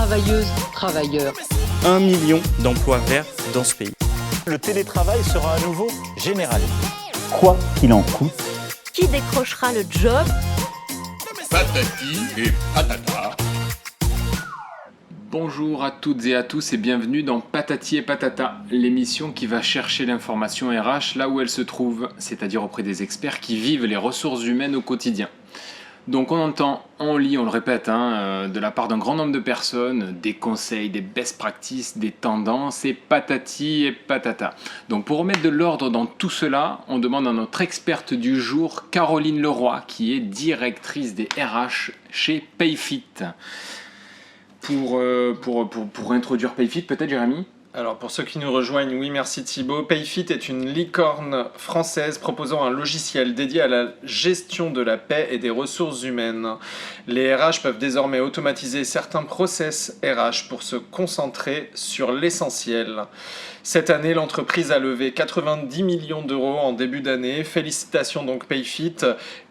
travailleuses, travailleurs. 1 million d'emplois verts dans ce pays. Le télétravail sera à nouveau généralisé. Quoi qu'il en coûte. Qui décrochera le job? Patati et patata. Bonjour à toutes et à tous et bienvenue dans Patati et Patata, l'émission qui va chercher l'information RH là où elle se trouve, c'est-à-dire auprès des experts qui vivent les ressources humaines au quotidien. Donc on entend, on lit, on le répète, de la part d'un grand nombre de personnes, des conseils, des best practices, des tendances et patati et patata. Donc pour remettre de l'ordre dans tout cela, on demande à notre experte du jour, Caroline Leroy, qui est directrice des RH chez Payfit. Pour introduire Payfit, peut-être Jérémy ? Alors pour ceux qui nous rejoignent, oui merci Thibaut. Payfit est une licorne française proposant un logiciel dédié à la gestion de la paie et des ressources humaines. Les RH peuvent désormais automatiser certains process RH pour se concentrer sur l'essentiel. Cette année, l'entreprise a levé 90 millions d'euros en début d'année. Félicitations donc Payfit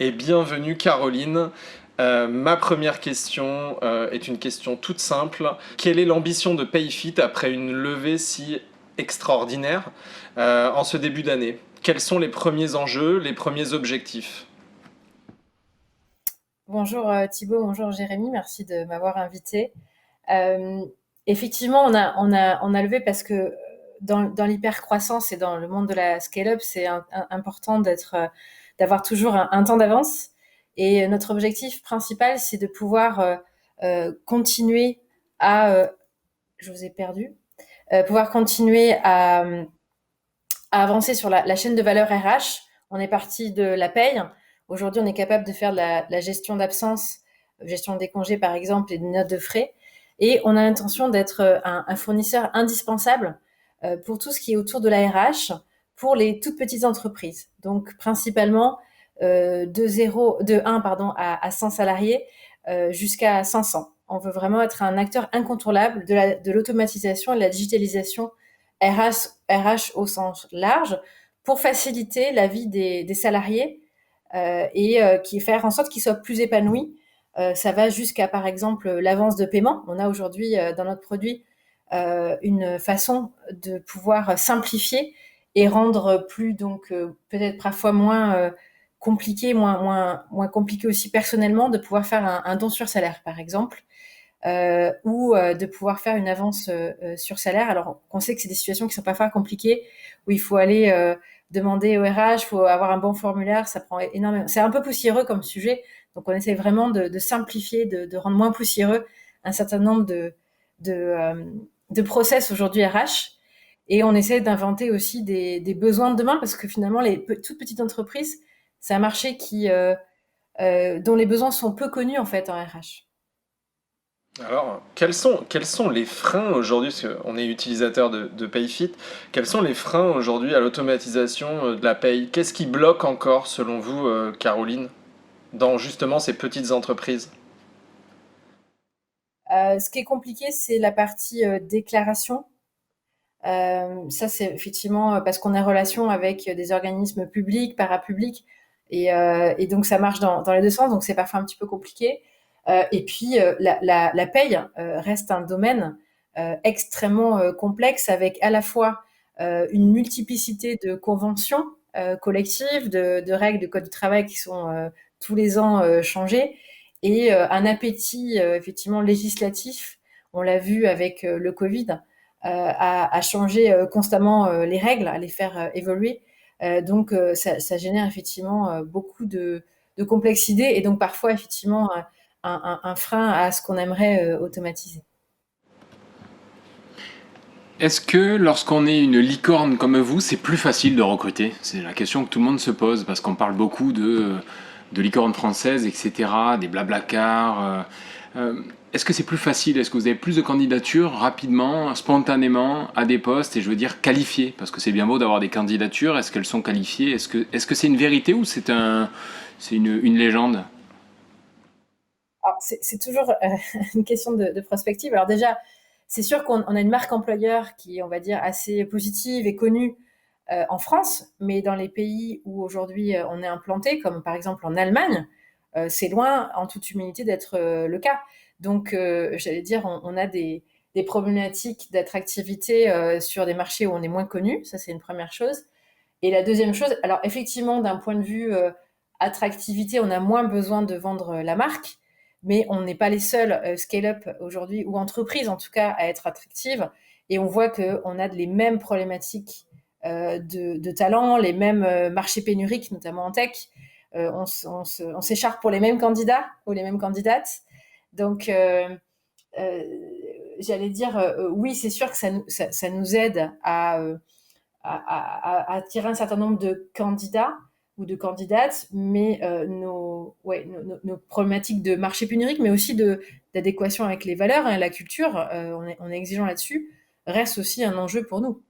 et bienvenue Caroline. Ma première question est une question toute simple. Quelle est l'ambition de Payfit après une levée si extraordinaire en ce début d'année? Quels sont les premiers enjeux, les premiers objectifs? Bonjour Thibaut, bonjour Jérémy, merci de m'avoir invité. Effectivement, on a levé parce que dans l'hypercroissance et dans le monde de la scale-up, c'est important d'avoir toujours un temps d'avance. Et notre objectif principal, c'est de pouvoir continuer à... je vous ai perdu. Pouvoir continuer à avancer sur la chaîne de valeur RH. On est parti de la paye. Aujourd'hui, on est capable de faire de la gestion d'absence, gestion des congés par exemple, et des notes de frais. Et on a l'intention d'être un fournisseur indispensable pour tout ce qui est autour de la RH pour les toutes petites entreprises. Donc, principalement... de 1 à 100 salariés jusqu'à 500. On veut vraiment être un acteur incontournable de l'automatisation et de la digitalisation RH au sens large pour faciliter la vie des salariés et qui faire en sorte qu'ils soient plus épanouis. Ça va jusqu'à, par exemple, l'avance de paiement. On a aujourd'hui dans notre produit une façon de pouvoir simplifier et rendre plus, peut-être parfois moins compliqué, moins compliqué aussi personnellement, de pouvoir faire un don sur salaire, par exemple, ou de pouvoir faire une avance sur salaire. Alors, on sait que c'est des situations qui sont parfois compliquées, où il faut aller demander au RH, il faut avoir un bon formulaire, ça prend énormément. C'est un peu poussiéreux comme sujet, donc on essaie vraiment de simplifier, de rendre moins poussiéreux un certain nombre de process aujourd'hui RH. Et on essaie d'inventer aussi des besoins de demain, parce que finalement, les toutes petites entreprises, c'est un marché dont les besoins sont peu connus en fait en RH. Alors, quels sont les freins aujourd'hui, parce qu'on est utilisateur de Payfit, quels sont les freins aujourd'hui à l'automatisation de la paye? Qu'est-ce qui bloque encore, selon vous, Caroline, dans justement ces petites entreprises? Ce qui est compliqué, c'est la partie déclaration. Ça, c'est effectivement parce qu'on est en relation avec des organismes publics, parapublics, et donc ça marche dans les deux sens, donc c'est parfois un petit peu compliqué. Et puis la paye reste un domaine extrêmement complexe, avec à la fois une multiplicité de conventions collectives, de règles de code du travail qui sont tous les ans changées, et un appétit effectivement législatif, on l'a vu avec le Covid, à changer constamment les règles, à les faire évoluer. Donc ça génère effectivement beaucoup de complexité, et donc parfois effectivement un frein à ce qu'on aimerait automatiser. Est-ce que lorsqu'on est une licorne comme vous, c'est plus facile de recruter? C'est la question que tout le monde se pose, parce qu'on parle beaucoup de licornes françaises, etc., des blablacars. Est-ce que c'est plus facile? Est-ce que vous avez plus de candidatures rapidement, spontanément, à des postes, et je veux dire qualifiées? Parce que c'est bien beau d'avoir des candidatures, est-ce qu'elles sont qualifiées? Est-ce que c'est une vérité ou c'est une légende? Alors, c'est toujours une question de prospective. Alors déjà, c'est sûr qu'on a une marque employeur qui est, on va dire, assez positive et connue en France, mais dans les pays où aujourd'hui on est implanté, comme par exemple en Allemagne, c'est loin, en toute humilité, d'être le cas. Donc, j'allais dire, on a des problématiques d'attractivité sur des marchés où on est moins connu. Ça, c'est une première chose. Et la deuxième chose, alors effectivement, d'un point de vue attractivité, on a moins besoin de vendre la marque, mais on n'est pas les seuls scale-up aujourd'hui, ou entreprises en tout cas, à être attractives. Et on voit qu'on a les mêmes problématiques de talent, les mêmes marchés pénuriques, notamment en tech. On s'écharpe pour les mêmes candidats ou les mêmes candidates. Donc, j'allais dire, oui, c'est sûr que ça nous aide à attirer un certain nombre de candidats ou de candidates, mais nos problématiques de marché pénurique, mais aussi d'adéquation avec les valeurs et la culture, on est exigeant là-dessus, reste aussi un enjeu pour nous.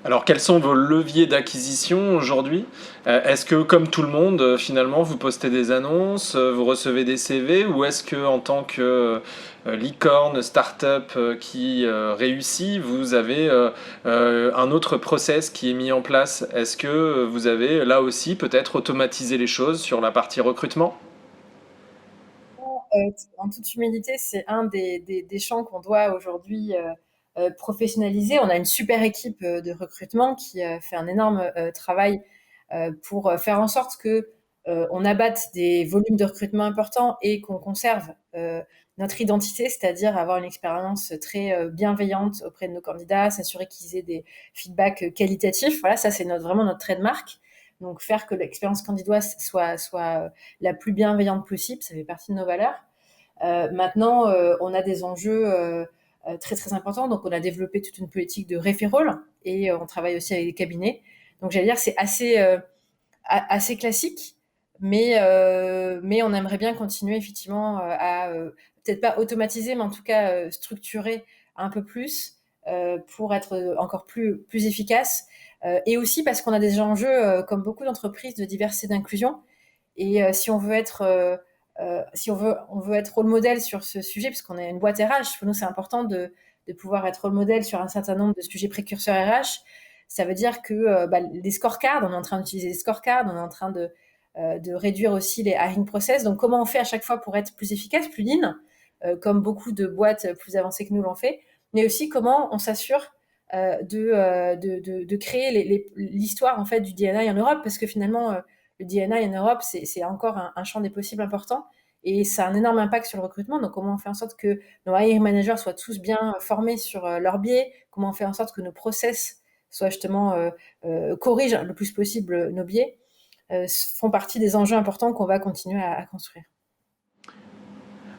Alors, quels sont vos leviers d'acquisition aujourd'hui? Est-ce que, comme tout le monde, finalement, vous postez des annonces, vous recevez des CV, ou est-ce que, en tant que licorne, start-up qui réussit, vous avez un autre process qui est mis en place? Est-ce que vous avez, là aussi, peut-être automatisé les choses sur la partie recrutement? En toute humilité, c'est un des champs qu'on doit aujourd'hui professionnaliser. On a une super équipe de recrutement qui fait un énorme travail pour faire en sorte que on abatte des volumes de recrutement importants et qu'on conserve notre identité, c'est-à-dire avoir une expérience très bienveillante auprès de nos candidats, s'assurer qu'ils aient des feedbacks qualitatifs. Voilà, ça c'est vraiment notre trait de marque. Donc faire que l'expérience candidat soit la plus bienveillante possible, ça fait partie de nos valeurs. Maintenant, on a des enjeux très très importants. Donc, on a développé toute une politique de referral et on travaille aussi avec des cabinets. Donc, j'allais dire, c'est assez classique, mais on aimerait bien continuer effectivement à peut-être pas automatiser, mais en tout cas structurer un peu plus pour être encore plus efficace. Et aussi parce qu'on a des enjeux, comme beaucoup d'entreprises, de diversité et d'inclusion. Et si on veut être on veut être rôle modèle sur ce sujet, parce qu'on est une boîte RH, pour nous c'est important de pouvoir être rôle modèle sur un certain nombre de sujets précurseurs RH. Ça veut dire que les scorecards, on est en train d'utiliser les scorecards, on est en train de réduire aussi les hiring process. Donc comment on fait à chaque fois pour être plus efficace, plus lean, comme beaucoup de boîtes plus avancées que nous l'ont fait, mais aussi comment on s'assure de créer l'histoire en fait du D&I en Europe, parce que finalement le D&I en Europe c'est encore un champ des possibles important et ça a un énorme impact sur le recrutement. Donc comment on fait en sorte que nos hiring managers soient tous bien formés sur leur biais, comment on fait en sorte que nos process soient justement corrigent le plus possible nos biais, font partie des enjeux importants qu'on va continuer à construire.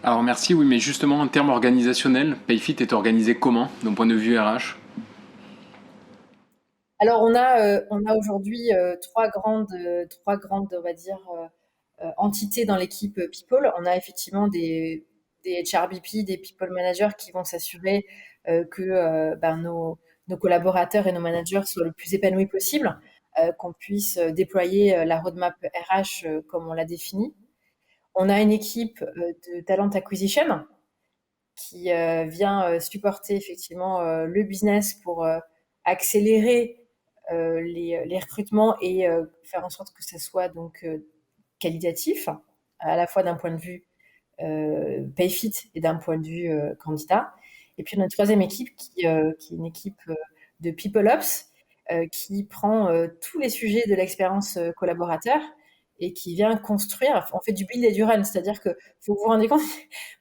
Alors merci, oui, mais justement en termes organisationnels, Payfit est organisé comment d'un point de vue RH? Alors on a aujourd'hui trois grandes, on va dire, entités dans l'équipe People. On a effectivement des HRBP, des People Managers qui vont s'assurer que nos collaborateurs et nos managers soient le plus épanouis possible, qu'on puisse déployer la roadmap RH comme on l'a définie. On a une équipe de talent acquisition qui vient supporter effectivement le business pour accélérer les recrutements et faire en sorte que ça soit donc qualitatif, à la fois d'un point de vue Payfit et d'un point de vue candidat. Et puis notre troisième équipe qui est une équipe de People Ops qui prend tous les sujets de l'expérience collaborateur et qui vient construire. On fait du build et du run, c'est-à-dire que faut vous rendre compte,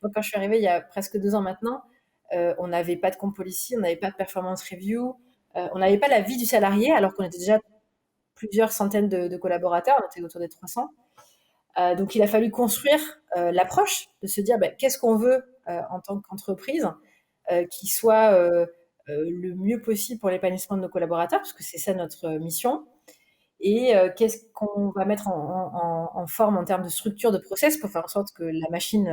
moi, quand je suis arrivée il y a presque 2 ans maintenant, on n'avait pas de comp policy, on n'avait pas de performance review, on n'avait pas la vie du salarié alors qu'on était déjà plusieurs centaines de collaborateurs, on était autour des 300. Donc il a fallu construire l'approche de se dire qu'est-ce qu'on veut en tant qu'entreprise qui soit le mieux possible pour l'épanouissement de nos collaborateurs, parce que c'est ça notre mission. Et qu'est-ce qu'on va mettre en forme en termes de structure de process pour faire en sorte que la machine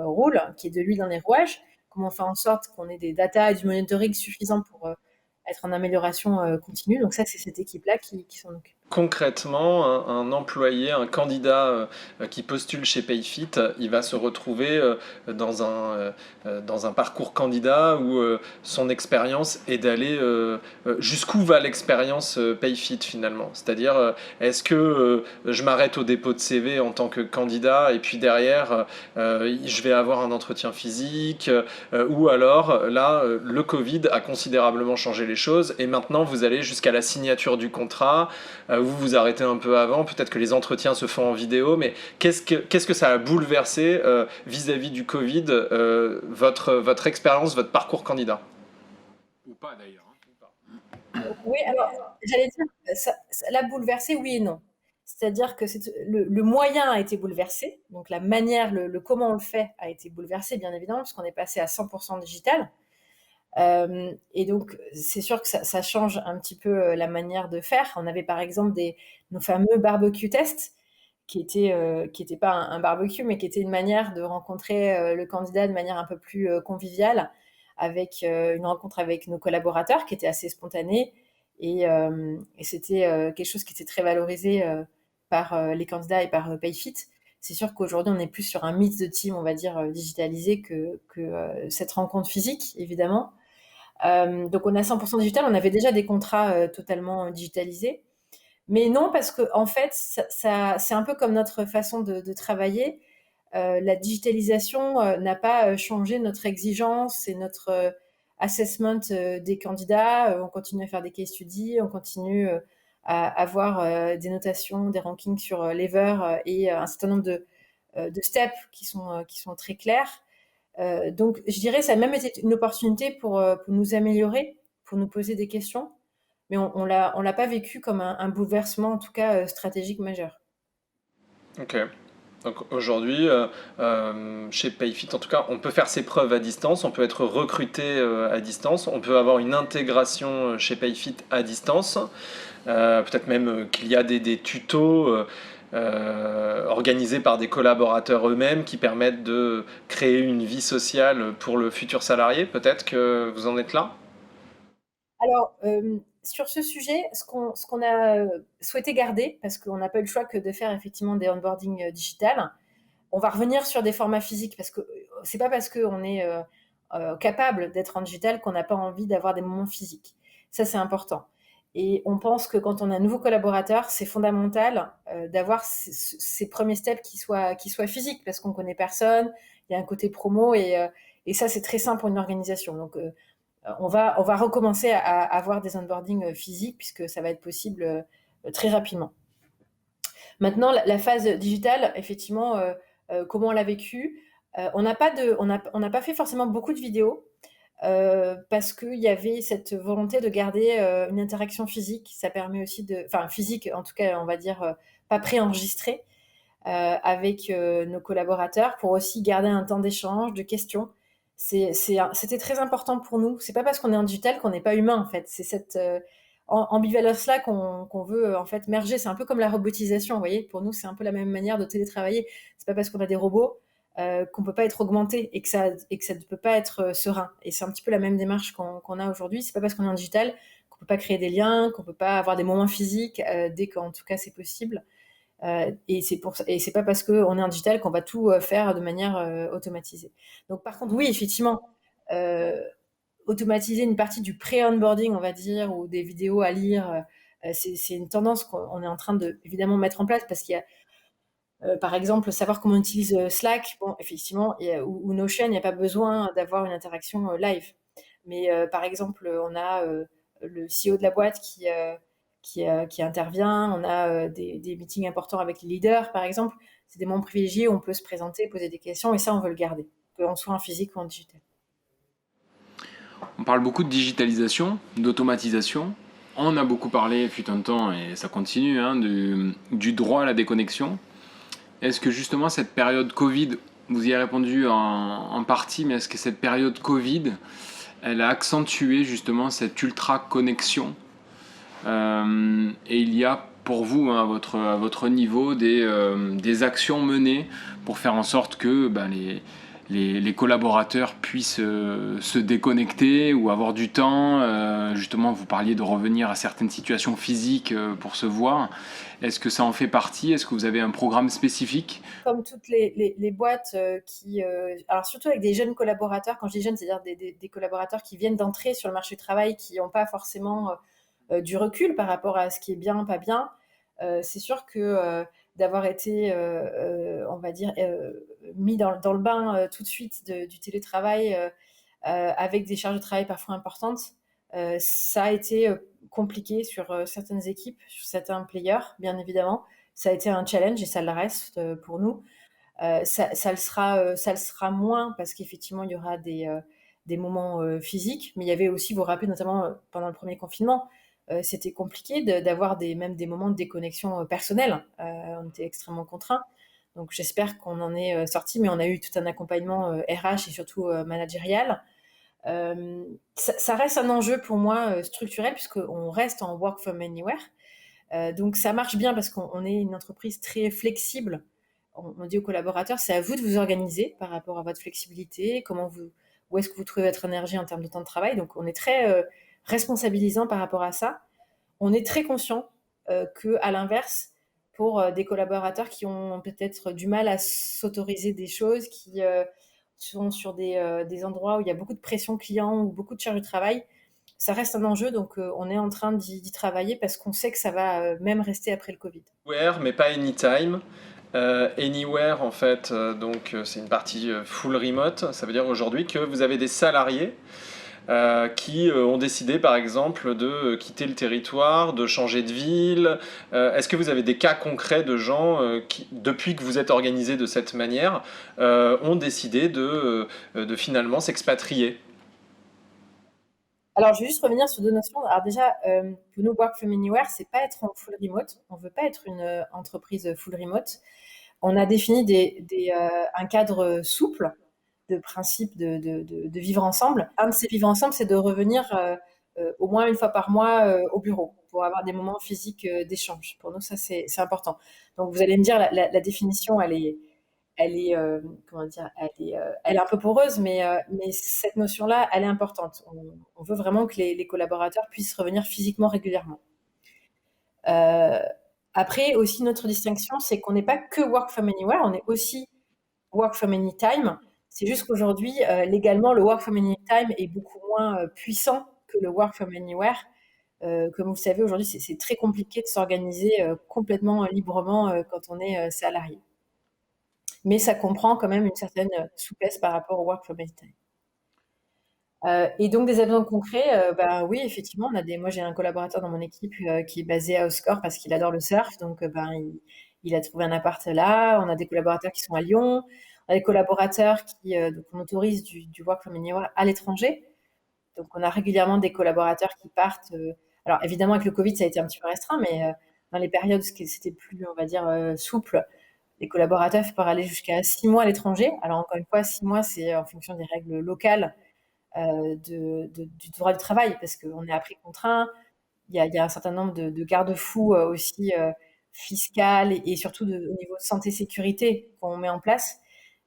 roule, qu'il y ait de l'huile dans les rouages, comment faire en sorte qu'on ait des data et du monitoring suffisants pour être en amélioration continue. Donc ça, c'est cette équipe-là qui s'en occupe. Concrètement, un employé, un candidat qui postule chez Payfit, il va se retrouver dans un parcours candidat où son expérience est d'aller jusqu'où va l'expérience Payfit finalement. C'est-à-dire, est-ce que je m'arrête au dépôt de CV en tant que candidat et puis derrière, je vais avoir un entretien physique ou alors là, le Covid a considérablement changé les choses et maintenant vous allez jusqu'à la signature du contrat. Vous vous arrêtez un peu avant, peut-être que les entretiens se font en vidéo, mais qu'est-ce que ça a bouleversé vis-à-vis du Covid, votre expérience, votre parcours candidat? Ou pas d'ailleurs. Oui, alors j'allais dire, ça l'a bouleversé, oui et non. C'est-à-dire que le moyen a été bouleversé, donc la manière, le comment on le fait a été bouleversé, bien évidemment, parce qu'on est passé à 100% digital. Et donc, c'est sûr que ça change un petit peu la manière de faire. On avait par exemple nos fameux barbecue tests, qui était pas un barbecue, mais qui était une manière de rencontrer le candidat de manière un peu plus conviviale, avec une rencontre avec nos collaborateurs qui était assez spontanée. Et c'était quelque chose qui était très valorisé par les candidats et par Payfit. C'est sûr qu'aujourd'hui, on est plus sur un mix de team, on va dire, digitalisé que cette rencontre physique, évidemment. Donc on a 100% digital, on avait déjà des contrats totalement digitalisés. Mais non, parce que en fait, c'est un peu comme notre façon de travailler. La digitalisation n'a pas changé notre exigence et notre assessment des candidats. On continue à faire des case studies, on continue à avoir des notations, des rankings sur Lever et un certain nombre de steps qui sont très clairs. Donc, je dirais ça a même été une opportunité pour nous améliorer, pour nous poser des questions, mais on l'a pas vécu comme un bouleversement, en tout cas stratégique majeur. Ok. Donc aujourd'hui, chez Payfit, en tout cas, on peut faire ses preuves à distance, on peut être recruté à distance, on peut avoir une intégration chez Payfit à distance. Peut-être même qu'il y a des tutos organisés par des collaborateurs eux-mêmes qui permettent de créer une vie sociale pour le futur salarié. Peut-être que vous en êtes là? Alors, sur ce sujet, ce qu'on a souhaité garder, parce qu'on n'a pas eu le choix que de faire effectivement des onboarding digital, on va revenir sur des formats physiques, parce que c'est pas parce qu'on est capable d'être en digital qu'on n'a pas envie d'avoir des moments physiques. Ça, c'est important. Et on pense que quand on a un nouveau collaborateur, c'est fondamental d'avoir ces premiers steps qui soient physiques, parce qu'on connaît personne, il y a un côté promo, et ça, c'est très simple pour une organisation. Donc, on va recommencer à avoir des onboardings physiques, puisque ça va être possible très rapidement. Maintenant, la phase digitale, effectivement, comment on l'a vécu, on n'a pas fait forcément beaucoup de vidéos, parce qu'il y avait cette volonté de garder une interaction physique. Ça permet aussi enfin physique, en tout cas, on va dire pas préenregistré, avec nos collaborateurs, pour aussi garder un temps d'échange, de questions. C'était très important pour nous. C'est pas parce qu'on est en digital qu'on n'est pas humain, en fait. C'est cette ambivalence-là qu'on veut en fait merger. C'est un peu comme la robotisation, vous voyez. Pour nous, c'est un peu la même manière de télétravailler. C'est pas parce qu'on a des robots qu'on peut pas être augmenté et que ça ne peut pas être serein. Et c'est un petit peu la même démarche qu'on a aujourd'hui. C'est pas parce qu'on est en digital qu'on peut pas créer des liens, qu'on peut pas avoir des moments physiques dès qu'en tout cas c'est possible. Et c'est pas parce qu'on est en digital qu'on va tout faire de manière automatisée. Donc par contre, oui, effectivement, automatiser une partie du pré-onboarding, on va dire, ou des vidéos à lire, c'est une tendance qu'on est en train de évidemment mettre en place, parce qu'il y a par exemple, savoir comment on utilise Slack, bon, effectivement, ou Notion, il n'y a pas besoin d'avoir une interaction live. Mais par exemple, on a le CEO de la boîte qui intervient, on a des meetings importants avec les leaders, par exemple. C'est des moments privilégiés où on peut se présenter, poser des questions, et ça, on veut le garder, qu'on soit en physique ou en digital. On parle beaucoup de digitalisation, d'automatisation. On a beaucoup parlé, fut un temps, et ça continue, du droit à la déconnexion. Est-ce que justement cette période Covid, vous y avez répondu en partie, mais est-ce que cette période Covid, elle a accentué justement cette ultra-connexion et il y a pour vous, à votre niveau, des actions menées pour faire en sorte que les collaborateurs puissent se déconnecter ou avoir du temps. Justement, vous parliez de revenir à certaines situations physiques pour se voir. Est-ce que ça en fait partie? Est-ce que vous avez un programme spécifique? Comme toutes les boîtes alors surtout avec des jeunes collaborateurs, quand je dis jeunes, c'est-à-dire des collaborateurs qui viennent d'entrer sur le marché du travail, qui n'ont pas forcément du recul par rapport à ce qui est bien, pas bien. C'est sûr que d'avoir été, on va dire, mis dans le bain tout de suite du télétravail avec des charges de travail parfois importantes, ça a été compliqué sur certaines équipes, sur certains players, bien évidemment. Ça a été un challenge et ça le reste pour nous. Ça le sera moins parce qu'effectivement, il y aura des moments physiques, mais il y avait aussi, vous vous rappelez, notamment pendant le premier confinement, c'était compliqué d'avoir même des moments de déconnexion personnelle. On était extrêmement contraints. Donc j'espère qu'on en est sorti, mais on a eu tout un accompagnement RH et surtout managérial. Ça reste un enjeu pour moi structurel puisqu'on reste en work from anywhere. Donc ça marche bien parce qu'on est une entreprise très flexible. On dit aux collaborateurs, c'est à vous de vous organiser par rapport à votre flexibilité, où est-ce que vous trouvez votre énergie en termes de temps de travail. Donc on est très responsabilisant par rapport à ça. On est très conscient qu'à l'inverse, pour des collaborateurs qui ont peut-être du mal à s'autoriser des choses, qui sont sur des endroits où il y a beaucoup de pression client ou beaucoup de charge de travail, ça reste un enjeu, donc on est en train d'y travailler parce qu'on sait que ça va même rester après le Covid. Anywhere, mais pas anytime. Anywhere, en fait, donc c'est une partie full remote. Ça veut dire aujourd'hui que vous avez des salariés qui ont décidé, par exemple, de quitter le territoire, de changer de ville. Est-ce que vous avez des cas concrets de gens qui, depuis que vous êtes organisés de cette manière, ont décidé de finalement s'expatrier? Alors, je vais juste revenir sur deux notions. Alors déjà, pour nous, Work from Anywhere, c'est pas être en full remote. On veut pas être une entreprise full remote. On a défini un cadre souple de principe de vivre ensemble. Un de ces vivre ensemble, c'est de revenir au moins une fois par mois au bureau pour avoir des moments physiques d'échange. Pour nous, ça, c'est important. Donc, vous allez me dire, la définition, elle est comment dire, elle est un peu poreuse, mais cette notion-là, elle est importante. On veut vraiment que les collaborateurs puissent revenir physiquement régulièrement. Après, aussi, notre distinction, c'est qu'on n'est pas que work from anywhere, on est aussi work from anytime. C'est juste qu'aujourd'hui, légalement, le work from anytime est beaucoup moins puissant que le work from anywhere. Comme vous le savez, aujourd'hui, c'est très compliqué de s'organiser complètement librement quand on est salarié. Mais ça comprend quand même une certaine souplesse par rapport au work from anytime. Et donc des exemples concrets, oui, effectivement, moi j'ai un collaborateur dans mon équipe qui est basé à Oscore parce qu'il adore le surf, donc il a trouvé un appart là. On a des collaborateurs qui sont à Lyon, on a des collaborateurs donc on autorise du work from anywhere à l'étranger. Donc on a régulièrement des collaborateurs qui partent. Alors évidemment avec le Covid ça a été un petit peu restreint, mais dans les périodes où c'était plus, on va dire, souple, les collaborateurs peuvent aller jusqu'à 6 mois à l'étranger. Alors encore une fois, 6 mois c'est en fonction des règles locales du droit du travail, parce qu'on est après contraint. Il y a un certain nombre de garde-fous aussi fiscales et surtout au niveau de santé-sécurité qu'on met en place.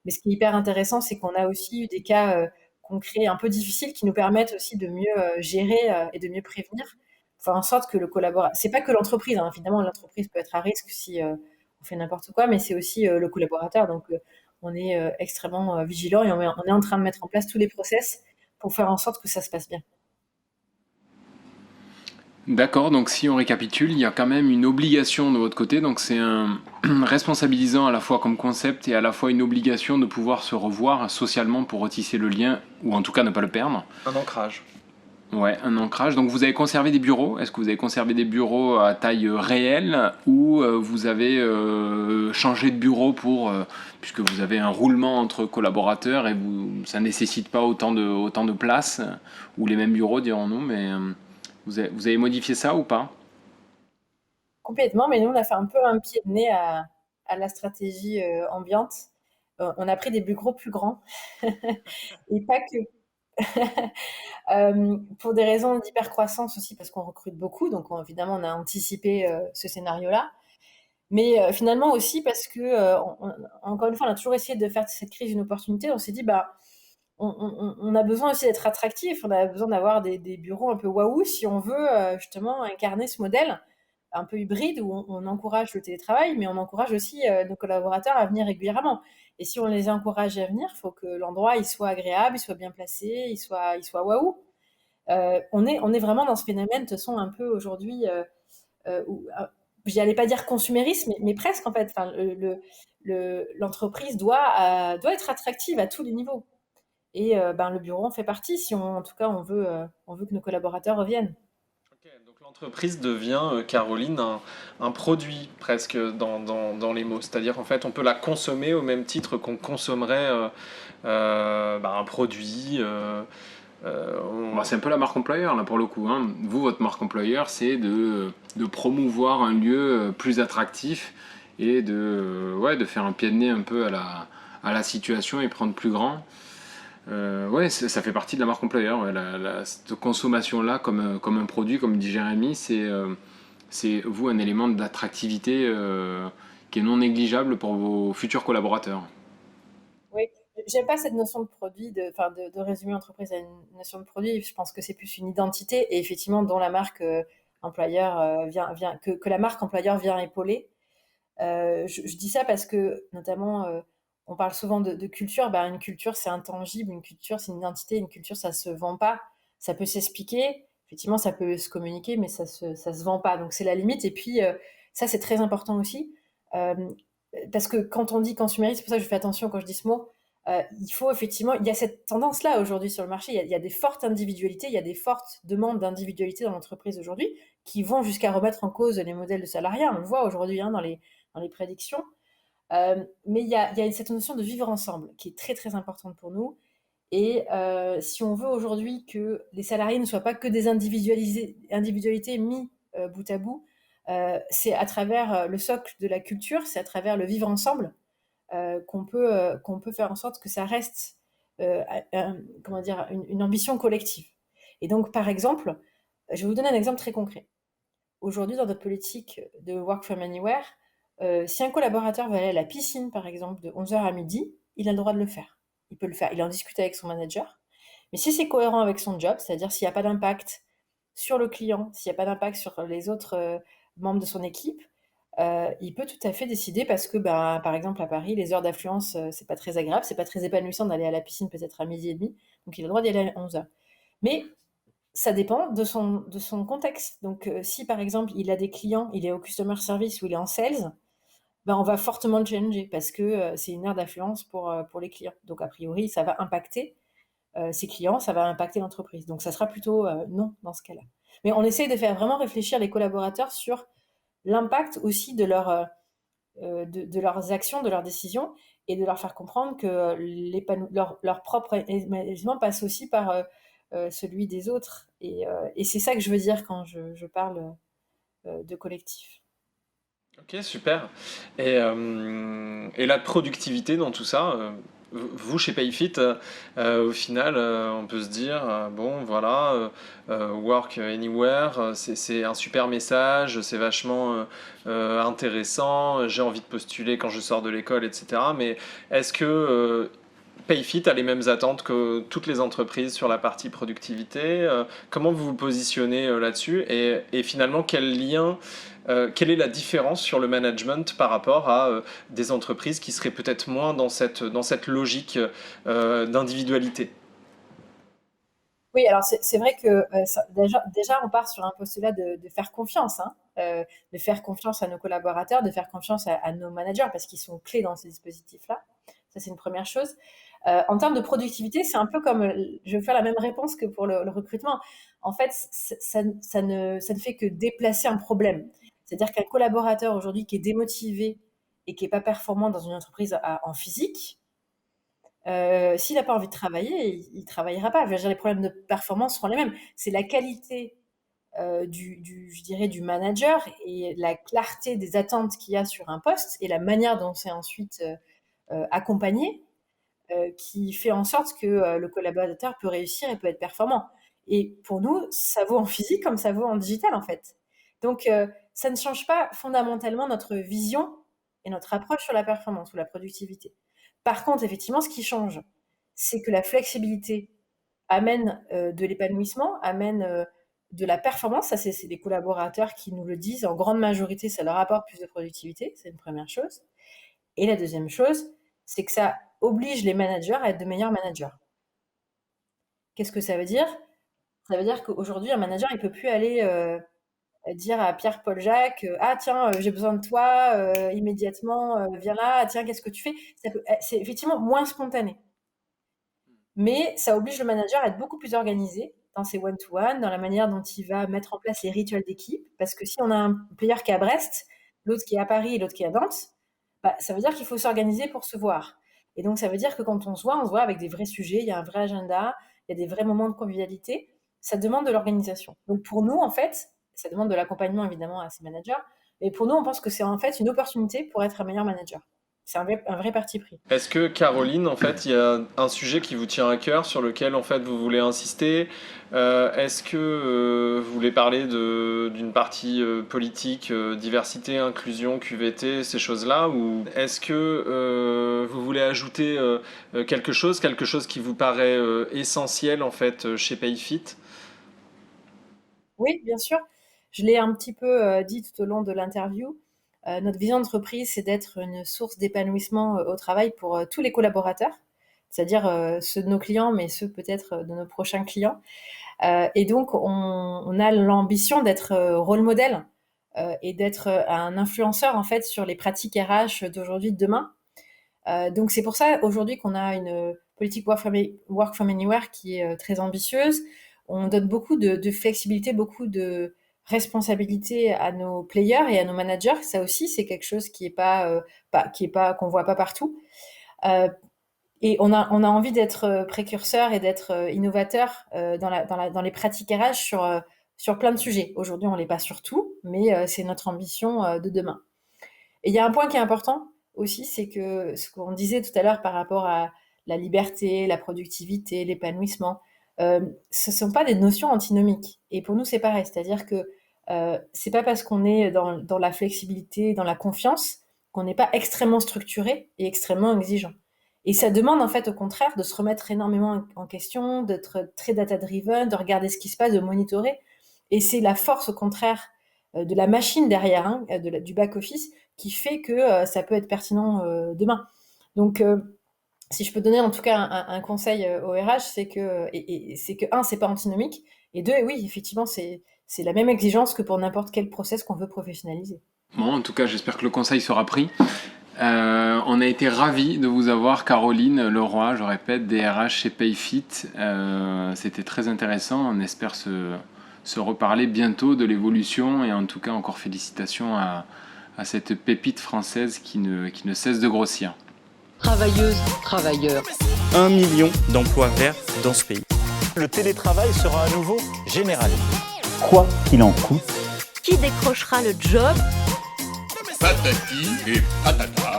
Mais ce qui est hyper intéressant, c'est qu'on a aussi eu des cas concrets un peu difficiles qui nous permettent aussi de mieux gérer et de mieux prévenir, pour faire en sorte que le collaborateur... C'est pas que l'entreprise, hein, évidemment, l'entreprise peut être à risque si on fait n'importe quoi, mais c'est aussi le collaborateur. Donc, on est extrêmement vigilant et on est en train de mettre en place tous les process pour faire en sorte que ça se passe bien. D'accord, donc si on récapitule, il y a quand même une obligation de votre côté, donc c'est un responsabilisant à la fois comme concept et à la fois une obligation de pouvoir se revoir socialement pour retisser le lien, ou en tout cas ne pas le perdre. Un ancrage. Ouais, un ancrage. Donc vous avez conservé des bureaux. Est-ce que vous avez conservé des bureaux à taille réelle ou vous avez changé de bureau puisque vous avez un roulement entre collaborateurs et ça nécessite pas autant de place, ou les mêmes bureaux dirons-nous, mais vous avez modifié ça ou pas? Complètement, mais nous on a fait un peu un pied de nez à la stratégie ambiante. On a pris des bureaux plus grands et pas que. Pour des raisons d'hypercroissance aussi, parce qu'on recrute beaucoup, donc évidemment on a anticipé ce scénario-là. Mais finalement aussi parce que, encore une fois, on a toujours essayé de faire de cette crise une opportunité. On s'est dit, bah, on a besoin aussi d'être attractif, on a besoin d'avoir des bureaux un peu waouh si on veut justement incarner ce modèle un peu hybride où on encourage le télétravail, mais on encourage aussi nos collaborateurs à venir régulièrement. Et si on les encourage à venir, il faut que l'endroit il soit agréable, il soit bien placé, il soit waouh. On est vraiment dans ce phénomène, de toute façon, un peu aujourd'hui, où, j'allais pas dire consumérisme, mais presque en fait. Enfin, l'entreprise doit être attractive à tous les niveaux. Et ben, le bureau en fait partie si en tout cas on veut que nos collaborateurs reviennent. Ok, donc l'entreprise devient, Caroline, un produit presque dans les mots. C'est-à-dire en fait on peut la consommer au même titre qu'on consommerait un produit. Bah, c'est un peu la marque employeur là pour le coup, hein. Vous, votre marque employeur, c'est de promouvoir un lieu plus attractif et de faire un pied de nez un peu à la situation et prendre plus grand. Ouais, ça fait partie de la marque employeur. Ouais, cette consommation-là, comme un produit, comme dit Jérémy, c'est vous un élément d'attractivité qui est non négligeable pour vos futurs collaborateurs. Oui, j'aime pas cette notion de produit, enfin de résumer l'entreprise à une notion de produit. Je pense que c'est plus une identité et effectivement dont la marque employeur que la marque employeur vient épauler. Je dis ça parce que notamment on parle souvent de culture. Ben, une culture c'est intangible, une culture c'est une identité, une culture ça se vend pas, ça peut s'expliquer, effectivement ça peut se communiquer, mais ça se vend pas. Donc c'est la limite. Et puis ça c'est très important aussi. Euh, Parce que quand on dit consumérisme, c'est pour ça que je fais attention quand je dis ce mot, il faut effectivement, il y a cette tendance-là aujourd'hui sur le marché, il y a des fortes individualités, il y a des fortes demandes d'individualité dans l'entreprise aujourd'hui qui vont jusqu'à remettre en cause les modèles de salariat. On le voit aujourd'hui dans les prédictions. Mais il y a cette notion de vivre ensemble qui est très très importante pour nous. Et si on veut aujourd'hui que les salariés ne soient pas que des individualités mis bout à bout, c'est à travers le socle de la culture, c'est à travers le vivre ensemble qu'on peut faire en sorte que ça reste comment dire, une ambition collective. Et donc, par exemple, je vais vous donner un exemple très concret. Aujourd'hui, dans notre politique de Work from Anywhere, si un collaborateur veut aller à la piscine, par exemple, de 11h à midi, il a le droit de le faire. Il peut le faire. Il en discute avec son manager. Mais si c'est cohérent avec son job, c'est-à-dire s'il n'y a pas d'impact sur le client, s'il n'y a pas d'impact sur les autres membres de son équipe, il peut tout à fait décider parce que, ben, par exemple, à Paris, les heures d'affluence, c'est pas très agréable, c'est pas très épanouissant d'aller à la piscine peut-être à midi et demi, donc il a le droit d'y aller à 11h. Mais ça dépend de son contexte. Donc, si par exemple, il a des clients, il est au customer service ou il est en sales, ben, on va fortement le challenger parce que c'est une heure d'affluence pour les clients. Donc, a priori, ça va impacter ses clients, ça va impacter l'entreprise. Donc, ça sera plutôt non dans ce cas-là. Mais on essaye de faire vraiment réfléchir les collaborateurs sur l'impact aussi de leurs actions, de leurs décisions, et de leur faire comprendre que leur propre épanouissement passe aussi par celui des autres. Et c'est ça que je veux dire quand je parle de collectif. Ok, super. Et la productivité dans tout ça, vous chez Payfit, au final, on peut se dire, bon voilà, Work Anywhere, c'est un super message, c'est vachement intéressant, j'ai envie de postuler quand je sors de l'école, etc. Mais est-ce que Payfit a les mêmes attentes que toutes les entreprises sur la partie productivité? Comment vous vous positionnez là-dessus? Et finalement, quelle est la différence sur le management par rapport à des entreprises qui seraient peut-être moins dans cette logique d'individualité? Oui, alors c'est vrai que déjà, on part sur un postulat de faire confiance, hein, de faire confiance à nos collaborateurs, de faire confiance à nos managers parce qu'ils sont clés dans ces dispositifs-là. Ça, c'est une première chose. En termes de productivité, c'est un peu comme, je vais faire la même réponse que pour le recrutement. En fait, ça ne fait que déplacer un problème. C'est-à-dire qu'un collaborateur aujourd'hui qui est démotivé et qui n'est pas performant dans une entreprise en physique, s'il n'a pas envie de travailler, il ne travaillera pas. Je veux dire, les problèmes de performance seront les mêmes. C'est la qualité je dirais, du manager et la clarté des attentes qu'il y a sur un poste et la manière dont c'est ensuite accompagné qui fait en sorte que le collaborateur peut réussir et peut être performant. Et pour nous, ça vaut en physique comme ça vaut en digital, en fait. Donc, ça ne change pas fondamentalement notre vision et notre approche sur la performance ou la productivité. Par contre, effectivement, ce qui change, c'est que la flexibilité amène de l'épanouissement, amène de la performance. Ça, c'est les collaborateurs qui nous le disent. En grande majorité, ça leur apporte plus de productivité. C'est une première chose. Et la deuxième chose, c'est que ça oblige les managers à être de meilleurs managers. Qu'est-ce que ça veut dire ? Ça veut dire qu'aujourd'hui, un manager, il ne peut plus aller dire à Pierre-Paul Jacques ah tiens, j'ai besoin de toi immédiatement, viens là, tiens, qu'est-ce que tu fais ? C'est effectivement moins spontané. Mais ça oblige le manager à être beaucoup plus organisé dans ses one-to-one, dans la manière dont il va mettre en place les rituels d'équipe. Parce que si on a un player qui est à Brest, l'autre qui est à Paris et l'autre qui est à Nantes, ça veut dire qu'il faut s'organiser pour se voir. Et donc, ça veut dire que quand on se voit avec des vrais sujets, il y a un vrai agenda, il y a des vrais moments de convivialité. Ça demande de l'organisation. Donc, pour nous, en fait, ça demande de l'accompagnement, évidemment, à ces managers. Mais pour nous, on pense que c'est en fait une opportunité pour être un meilleur manager. C'est un vrai parti pris. Est-ce que, Caroline, en fait, il y a un sujet qui vous tient à cœur, sur lequel, en fait, vous voulez insister ? Est-ce que vous voulez parler d'une partie politique, diversité, inclusion, QVT, ces choses-là ? Ou est-ce que vous voulez ajouter quelque chose qui vous paraît essentiel, en fait, chez PayFit ? Oui, bien sûr. Je l'ai un petit peu dit tout au long de l'interview. Notre vision d'entreprise, c'est d'être une source d'épanouissement au travail pour tous les collaborateurs, c'est-à-dire ceux de nos clients, mais ceux peut-être de nos prochains clients. Et donc, on a l'ambition d'être rôle modèle et d'être un influenceur, en fait, sur les pratiques RH d'aujourd'hui, de demain. Donc, c'est pour ça, aujourd'hui, qu'on a une politique Work from Anywhere qui est très ambitieuse. On donne beaucoup de flexibilité, beaucoup de responsabilité à nos players et à nos managers. Ça aussi, c'est quelque chose qui est pas qu'on voit pas partout. Et on a envie d'être précurseur et d'être innovateur dans les pratiques RH sur plein de sujets. Aujourd'hui, on l'est pas sur tout, mais c'est notre ambition de demain. Et il y a un point qui est important aussi, c'est que ce qu'on disait tout à l'heure par rapport à la liberté, la productivité, l'épanouissement, ce sont pas des notions antinomiques. Et pour nous, c'est pareil. C'est-à-dire que c'est pas parce qu'on est dans la flexibilité, dans la confiance, qu'on n'est pas extrêmement structuré et extrêmement exigeant. Et ça demande en fait au contraire de se remettre énormément en question, d'être très data-driven, de regarder ce qui se passe, de monitorer. Et c'est la force au contraire de la machine derrière, du back-office, qui fait que ça peut être pertinent demain. Donc, si je peux donner en tout cas un conseil au RH, c'est que, un, c'est pas antinomique, et deux, oui, effectivement, c'est la même exigence que pour n'importe quel process qu'on veut professionnaliser. Bon, en tout cas, j'espère que le conseil sera pris. On a été ravis de vous avoir, Caroline Leroy, je répète, DRH chez PayFit. C'était très intéressant. On espère se reparler bientôt de l'évolution, et en tout cas, encore félicitations à cette pépite française qui ne cesse de grossir. Travailleuses, travailleurs. 1 million d'emplois verts dans ce pays. Le télétravail sera à nouveau généralisé. Quoi qu'il en coûte. Qui décrochera le job ? Patati et patata.